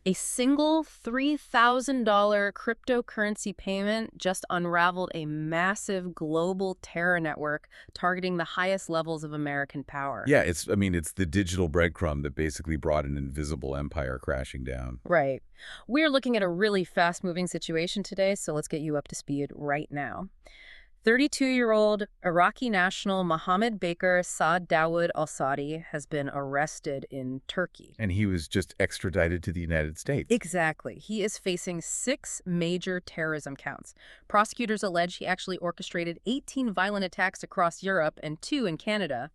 A single $3,000 cryptocurrency payment just unraveled a massive global terror network targeting the highest levels of American power. Yeah, it's the digital breadcrumb that basically brought an invisible empire crashing down. Right. We're looking at a really fast-moving situation today, so let's get you up to speed right now. 32-year-old Iraqi national Mohammad Baqer Saad Dawood Al-Saadi has been arrested in Turkey. And he was just extradited to the United States. Exactly. He is facing 6 major terrorism counts. Prosecutors allege he actually orchestrated 18 violent attacks across Europe and 2 in Canada.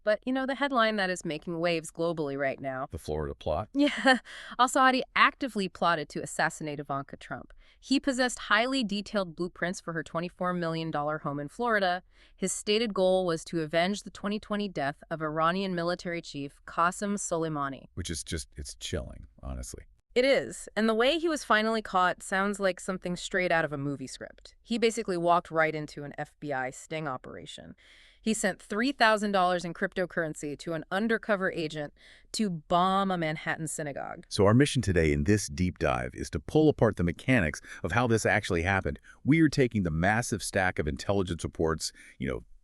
But, the headline that is making waves globally right now. The Florida plot? Yeah. Al-Saadi actively plotted to assassinate Ivanka Trump. He possessed highly detailed blueprints for her $24 million home in Florida. His stated goal was to avenge the 2020 death of Iranian military chief Qasem Soleimani. Which is it's chilling, honestly. It is. And the way he was finally caught sounds like something straight out of a movie script. He basically walked right into an FBI sting operation. He sent $3,000 in cryptocurrency to an undercover agent to bomb a Manhattan synagogue. So our mission today in this deep dive is to pull apart the mechanics of how this actually happened. We are taking the massive stack of intelligence reports,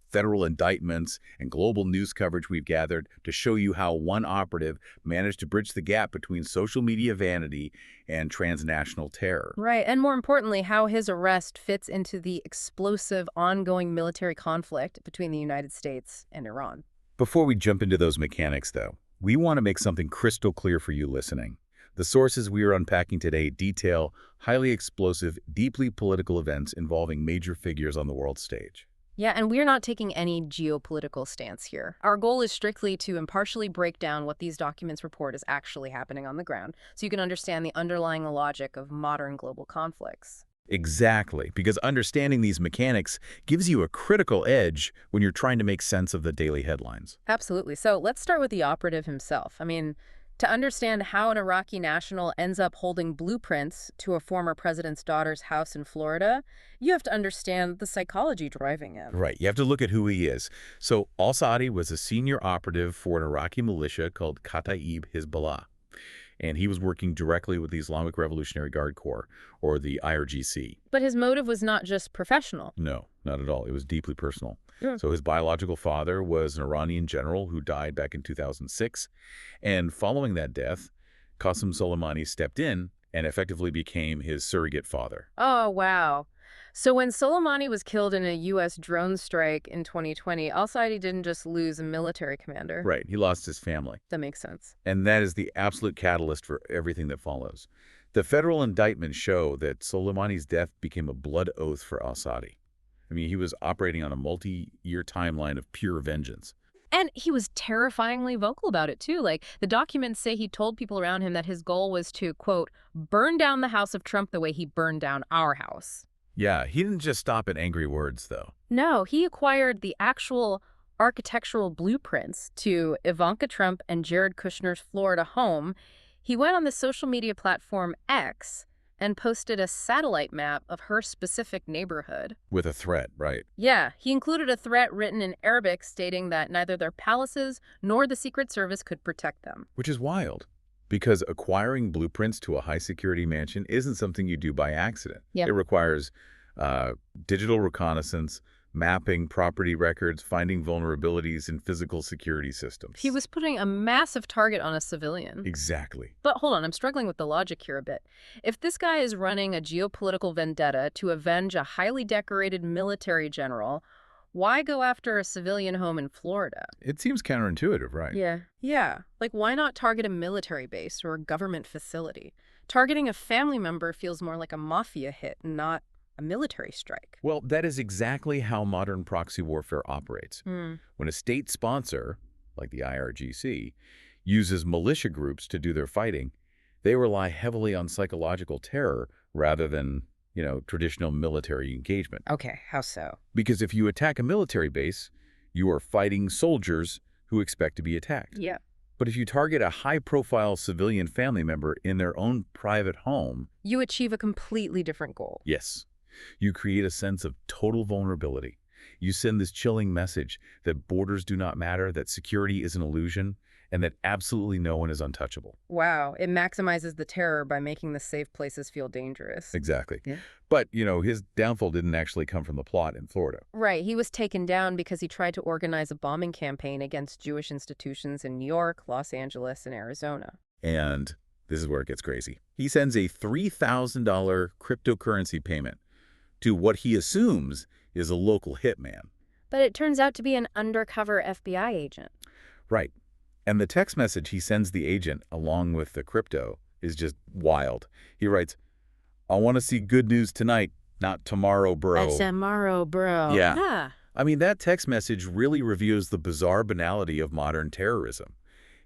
federal indictments, and global news coverage we've gathered to show you how one operative managed to bridge the gap between social media vanity and transnational terror. Right, and more importantly, how his arrest fits into the explosive, ongoing military conflict between the United States and Iran. Before we jump into those mechanics, though, we want to make something crystal clear for you listening. The sources we are unpacking today detail highly explosive, deeply political events involving major figures on the world stage. Yeah, and we're not taking any geopolitical stance here. Our goal is strictly to impartially break down what these documents report is actually happening on the ground, so you can understand the underlying logic of modern global conflicts. Exactly, because understanding these mechanics gives you a critical edge when you're trying to make sense of the daily headlines. Absolutely. So let's start with the operative himself. To understand how an Iraqi national ends up holding blueprints to a former president's daughter's house in Florida, you have to understand the psychology driving him. Right. You have to look at who he is. So Al-Saadi was a senior operative for an Iraqi militia called Kata'ib Hezbollah. And he was working directly with the Islamic Revolutionary Guard Corps, or the IRGC. But his motive was not just professional. No, not at all. It was deeply personal. Yeah. So his biological father was an Iranian general who died back in 2006. And following that death, Qasem Soleimani stepped in and effectively became his surrogate father. Oh, wow. So when Soleimani was killed in a U.S. drone strike in 2020, Al-Saadi didn't just lose a military commander. Right. He lost his family. That makes sense. And that is the absolute catalyst for everything that follows. The federal indictments show that Soleimani's death became a blood oath for Al-Saadi. He was operating on a multi-year timeline of pure vengeance. And he was terrifyingly vocal about it, too. The documents say he told people around him that his goal was to, quote, burn down the house of Trump the way he burned down our house. Yeah, he didn't just stop at angry words, though. No, he acquired the actual architectural blueprints to Ivanka Trump and Jared Kushner's Florida home. He went on the social media platform X and posted a satellite map of her specific neighborhood. With a threat, right? Yeah, he included a threat written in Arabic stating that neither their palaces nor the Secret Service could protect them. Which is wild, because acquiring blueprints to a high-security mansion isn't something you do by accident. Yeah. It requires digital reconnaissance, mapping property records, finding vulnerabilities in physical security systems. He was putting a massive target on a civilian. Exactly. But hold on, I'm struggling with the logic here a bit. If this guy is running a geopolitical vendetta to avenge a highly decorated military general, why go after a civilian home in Florida? It seems counterintuitive, right? Yeah. Why not target a military base or a government facility? Targeting a family member feels more like a mafia hit, not a military strike. Well, that is exactly how modern proxy warfare operates. When a state sponsor, like the IRGC, uses militia groups to do their fighting, they rely heavily on psychological terror rather than, traditional military engagement. Okay, how so? Because if you attack a military base, you are fighting soldiers who expect to be attacked. Yeah. But if you target a high-profile civilian family member in their own private home, you achieve a completely different goal. Yes. You create a sense of total vulnerability. You send this chilling message that borders do not matter, that security is an illusion, and that absolutely no one is untouchable. Wow, it maximizes the terror by making the safe places feel dangerous. Exactly. Yeah. But, his downfall didn't actually come from the plot in Florida. Right, he was taken down because he tried to organize a bombing campaign against Jewish institutions in New York, Los Angeles, and Arizona. And this is where it gets crazy. He sends a $3,000 cryptocurrency payment to what he assumes is a local hitman. But it turns out to be an undercover FBI agent. Right. And the text message he sends the agent along with the crypto is just wild. He writes, "I want to see good news tonight, not tomorrow, bro." Tomorrow, bro. Yeah. I mean, that text message really reveals the bizarre banality of modern terrorism.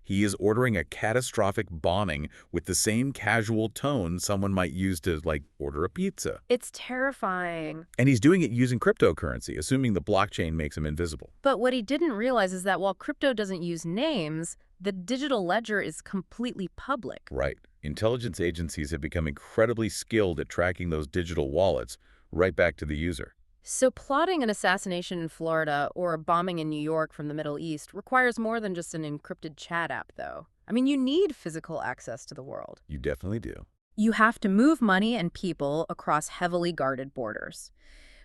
He is ordering a catastrophic bombing with the same casual tone someone might use to, order a pizza. It's terrifying. And he's doing it using cryptocurrency, assuming the blockchain makes him invisible. But what he didn't realize is that while crypto doesn't use names, the digital ledger is completely public. Right. Intelligence agencies have become incredibly skilled at tracking those digital wallets right back to the user. So plotting an assassination in Florida or a bombing in New York from the Middle East requires more than just an encrypted chat app, though. I mean, you need physical access to the world. You definitely do. You have to move money and people across heavily guarded borders.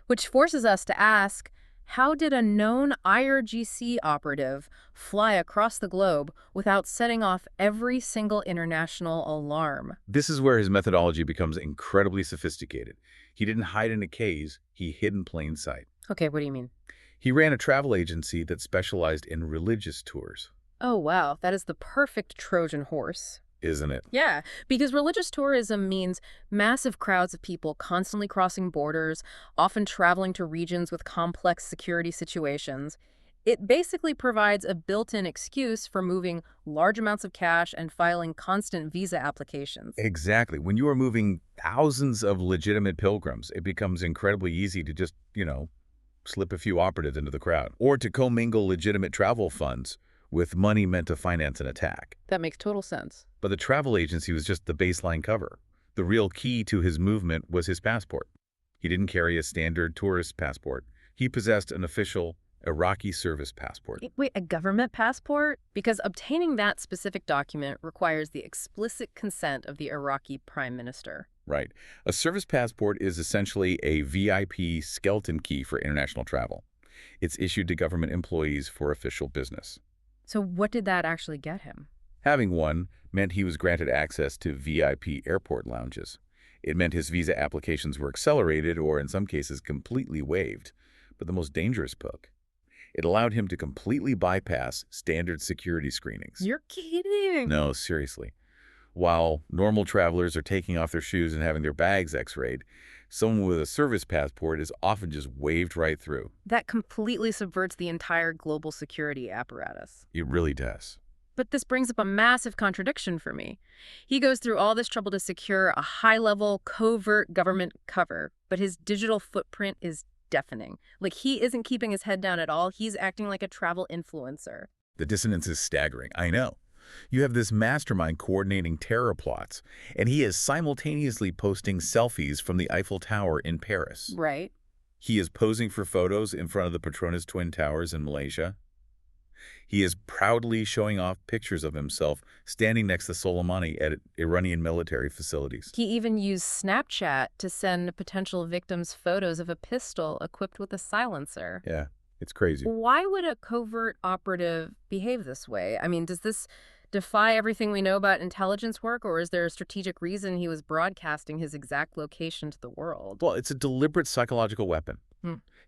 Which forces us to ask, how did a known IRGC operative fly across the globe without setting off every single international alarm? This is where his methodology becomes incredibly sophisticated. He didn't hide in a cave, he hid in plain sight. Okay, what do you mean? He ran a travel agency that specialized in religious tours. Oh, wow, that is the perfect Trojan horse. Isn't it? Yeah, because religious tourism means massive crowds of people constantly crossing borders, often traveling to regions with complex security situations. It basically provides a built-in excuse for moving large amounts of cash and filing constant visa applications. Exactly. When you are moving thousands of legitimate pilgrims, it becomes incredibly easy to just, slip a few operatives into the crowd. Or to commingle legitimate travel funds with money meant to finance an attack. That makes total sense. But the travel agency was just the baseline cover. The real key to his movement was his passport. He didn't carry a standard tourist passport. He possessed an official Iraqi service passport. Wait, a government passport? Because obtaining that specific document requires the explicit consent of the Iraqi prime minister. Right. A service passport is essentially a VIP skeleton key for international travel. It's issued to government employees for official business. So what did that actually get him? Having one meant he was granted access to VIP airport lounges. It meant his visa applications were accelerated or, in some cases, completely waived. But the most dangerous hook, it allowed him to completely bypass standard security screenings. You're kidding! No, seriously. While normal travelers are taking off their shoes and having their bags x-rayed, someone with a service passport is often just waved right through. That completely subverts the entire global security apparatus. It really does. But this brings up a massive contradiction for me. He goes through all this trouble to secure a high-level, covert government cover, but his digital footprint is deafening. Like, he isn't keeping his head down at all. He's acting like a travel influencer. The dissonance is staggering, I know. You have this mastermind coordinating terror plots, and he is simultaneously posting selfies from the Eiffel Tower in Paris. Right. He is posing for photos in front of the Petronas Twin Towers in Malaysia. He is proudly showing off pictures of himself standing next to Soleimani at Iranian military facilities. He even used Snapchat to send potential victims photos of a pistol equipped with a silencer. Yeah, it's crazy. Why would a covert operative behave this way? I mean, does this defy everything we know about intelligence work, or is there a strategic reason he was broadcasting his exact location to the world? Well, it's a deliberate psychological weapon.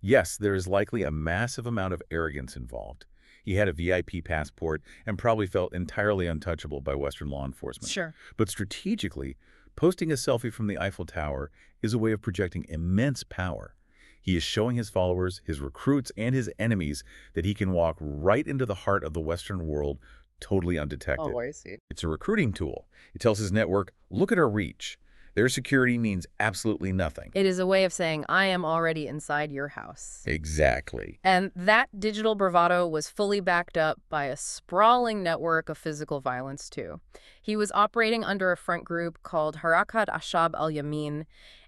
Yes, there is likely a massive amount of arrogance involved. He had a VIP passport and probably felt entirely untouchable by Western law enforcement. Sure. But strategically, posting a selfie from the Eiffel Tower is a way of projecting immense power. He is showing his followers, his recruits, and his enemies that he can walk right into the heart of the Western world totally undetected. Oh, I see. It's a recruiting tool. It tells his network, look at our reach. Their security means absolutely nothing. It is a way of saying, I am already inside your house. Exactly. And that digital bravado was fully backed up by a sprawling network of physical violence, too. He was operating under a front group called Harakat Ashab al-Yamin,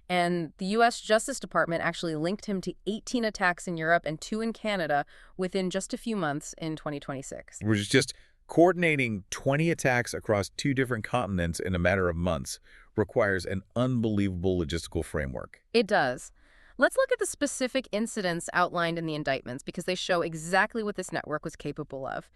and the U.S. Justice Department actually linked him to 18 attacks in Europe and 2 in Canada within just a few months in 2026. Which is just Coordinating 20 attacks across 2 different continents in a matter of months requires an unbelievable logistical framework. It does. Let's look at the specific incidents outlined in the indictments because they show exactly what this network was capable of.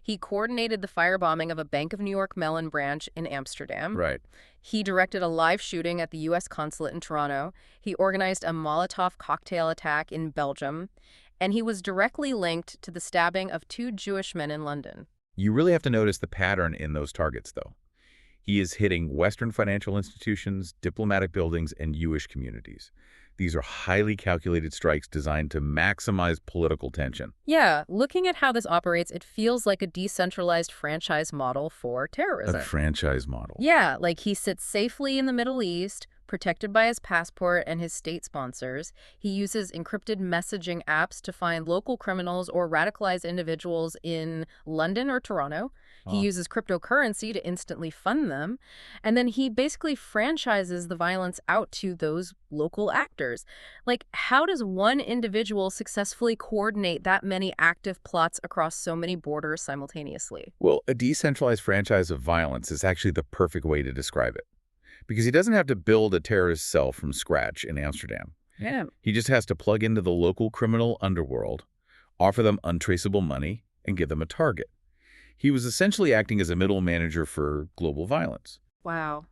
He coordinated the firebombing of a Bank of New York Mellon branch in Amsterdam. Right. He directed a live shooting at the U.S. consulate in Toronto. He organized a Molotov cocktail attack in Belgium. And he was directly linked to the stabbing of 2 Jewish men in London. You really have to notice the pattern in those targets, though. He is hitting Western financial institutions, diplomatic buildings, and Jewish communities. These are highly calculated strikes designed to maximize political tension. Yeah, looking at how this operates, it feels like a decentralized franchise model for terrorism. A franchise model. Yeah, like he sits safely in the Middle East, protected by his passport and his state sponsors. He uses encrypted messaging apps to find local criminals or radicalized individuals in London or Toronto. He uses cryptocurrency to instantly fund them. And then he basically franchises the violence out to those local actors. Like, how does one individual successfully coordinate that many active plots across so many borders simultaneously? Well, a decentralized franchise of violence is actually the perfect way to describe it. Because he doesn't have to build a terrorist cell from scratch in Amsterdam. Yeah. He just has to plug into the local criminal underworld, offer them untraceable money, and give them a target. He was essentially acting as a middle manager for global violence. Wow.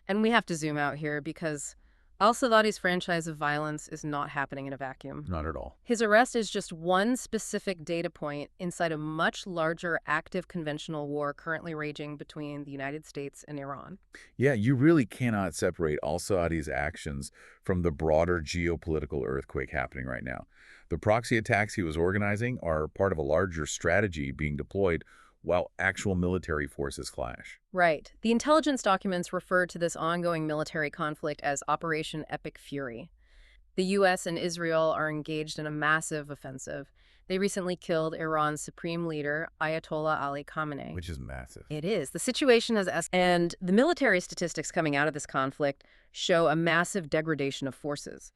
And we have to zoom out here because Al-Saadi's franchise of violence is not happening in a vacuum. Not at all. His arrest is just one specific data point inside a much larger active conventional war currently raging between the United States and Iran. Yeah, you really cannot separate Al-Saadi's actions from the broader geopolitical earthquake happening right now. The proxy attacks he was organizing are part of a larger strategy being deployed while actual military forces clash. Right. The intelligence documents refer to this ongoing military conflict as Operation Epic Fury. The U.S. and Israel are engaged in a massive offensive. They recently killed Iran's supreme leader, Ayatollah Ali Khamenei. Which is massive. It is. The situation has escalated, and the military statistics coming out of this conflict show a massive degradation of forces.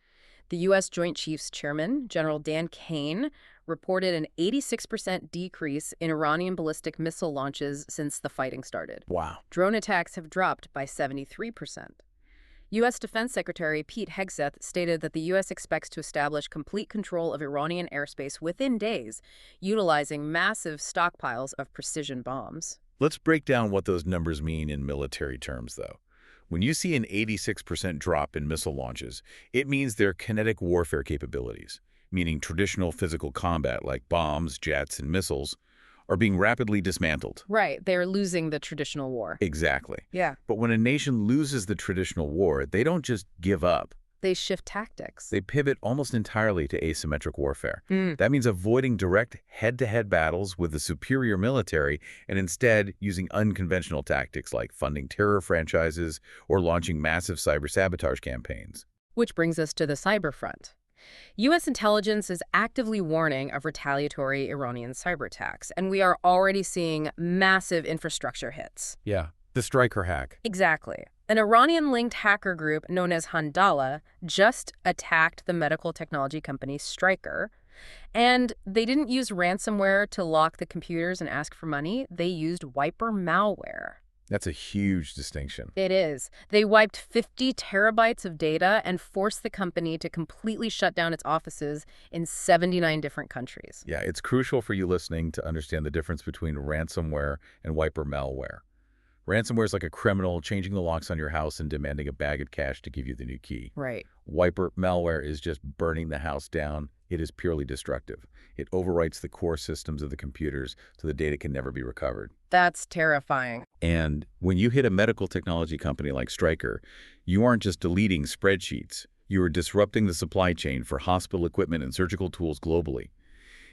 The U.S. Joint Chiefs Chairman, General Dan Kane, reported an 86% decrease in Iranian ballistic missile launches since the fighting started. Wow. Drone attacks have dropped by 73%. U.S. Defense Secretary Pete Hegseth stated that the U.S. expects to establish complete control of Iranian airspace within days, utilizing massive stockpiles of precision bombs. Let's break down what those numbers mean in military terms, though. When you see an 86% drop in missile launches, it means their kinetic warfare capabilities, meaning traditional physical combat like bombs, jets, and missiles, are being rapidly dismantled. Right, they're losing the traditional war. Exactly. Yeah. But when a nation loses the traditional war, they don't just give up. They shift tactics. They pivot almost entirely to asymmetric warfare. Mm. That means avoiding direct head-to-head battles with the superior military and instead using unconventional tactics like funding terror franchises or launching massive cyber-sabotage campaigns. Which brings us to the cyber front. U.S. intelligence is actively warning of retaliatory Iranian cyber attacks, and we are already seeing massive infrastructure hits. Yeah, the Stryker hack. Exactly. An Iranian-linked hacker group known as Handala just attacked the medical technology company Stryker, and they didn't use ransomware to lock the computers and ask for money. They used wiper malware. That's a huge distinction. It is. They wiped 50 terabytes of data and forced the company to completely shut down its offices in 79 different countries. Yeah, it's crucial for you listening to understand the difference between ransomware and wiper malware. Ransomware is like a criminal changing the locks on your house and demanding a bag of cash to give you the new key. Right. Wiper malware is just burning the house down. It is purely destructive. It overwrites the core systems of the computers so the data can never be recovered. That's terrifying. And when you hit a medical technology company like Stryker, you aren't just deleting spreadsheets. You are disrupting the supply chain for hospital equipment and surgical tools globally.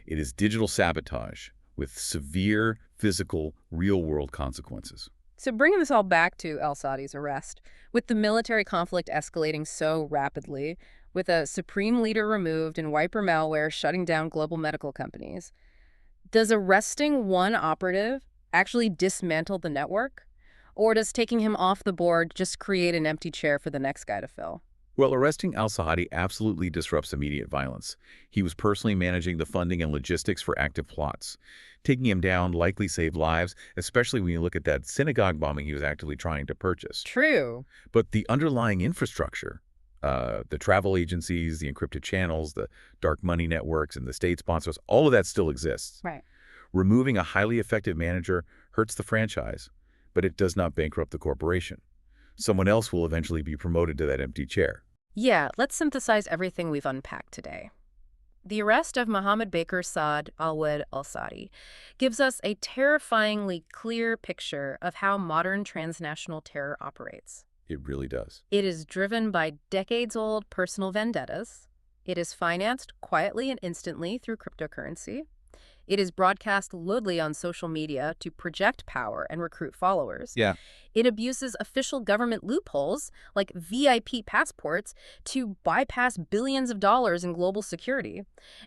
It is digital sabotage with severe physical, real-world consequences. So bringing this all back to Al-Saadi's arrest, with the military conflict escalating so rapidly, with a supreme leader removed and wiper malware shutting down global medical companies, does arresting one operative actually dismantle the network? Or does taking him off the board just create an empty chair for the next guy to fill? Well, arresting al-Saadi absolutely disrupts immediate violence. He was personally managing the funding and logistics for active plots. Taking him down likely saved lives, especially when you look at that synagogue bombing he was actively trying to purchase. True. But the underlying infrastructure, the travel agencies, the encrypted channels, the dark money networks, and the state sponsors, all of that still exists. Right. Removing a highly effective manager hurts the franchise, but it does not bankrupt the corporation. Someone else will eventually be promoted to that empty chair. Yeah, let's synthesize everything we've unpacked today. The arrest of Mohammed Baqer Saad Al-Saadi gives us a terrifyingly clear picture of how modern transnational terror operates. It really does. It is driven by decades-old personal vendettas. It is financed quietly and instantly through cryptocurrency. It is broadcast loudly on social media to project power and recruit followers. Yeah. It abuses official government loopholes, like VIP passports, to bypass billions of dollars in global security.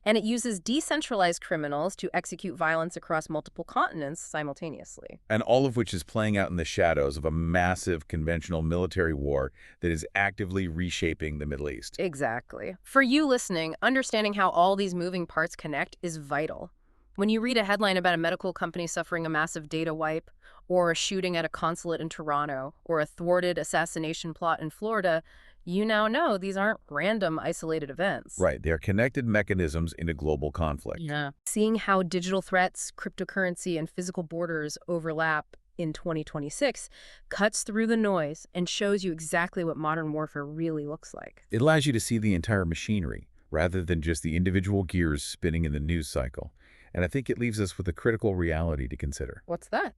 And it uses decentralized criminals to execute violence across multiple continents simultaneously. And all of which is playing out in the shadows of a massive conventional military war that is actively reshaping the Middle East. Exactly. For you listening, understanding how all these moving parts connect is vital. When you read a headline about a medical company suffering a massive data wipe, or a shooting at a consulate in Toronto, or a thwarted assassination plot in Florida, you now know these aren't random, isolated events. Right. They are connected mechanisms in a global conflict. Yeah. Seeing how digital threats, cryptocurrency, and physical borders overlap in 2026 cuts through the noise and shows you exactly what modern warfare really looks like. It allows you to see the entire machinery, rather than just the individual gears spinning in the news cycle. And I think it leaves us with a critical reality to consider. What's that?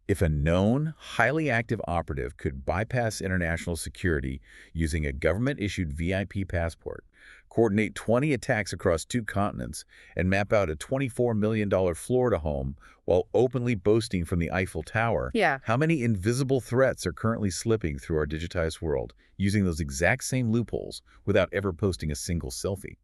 If a known, highly active operative could bypass international security using a government-issued VIP passport, coordinate 20 attacks across 2 continents, and map out a $24 million Florida home while openly boasting from the Eiffel Tower, Yeah. how many invisible threats are currently slipping through our digitized world using those exact same loopholes without ever posting a single selfie?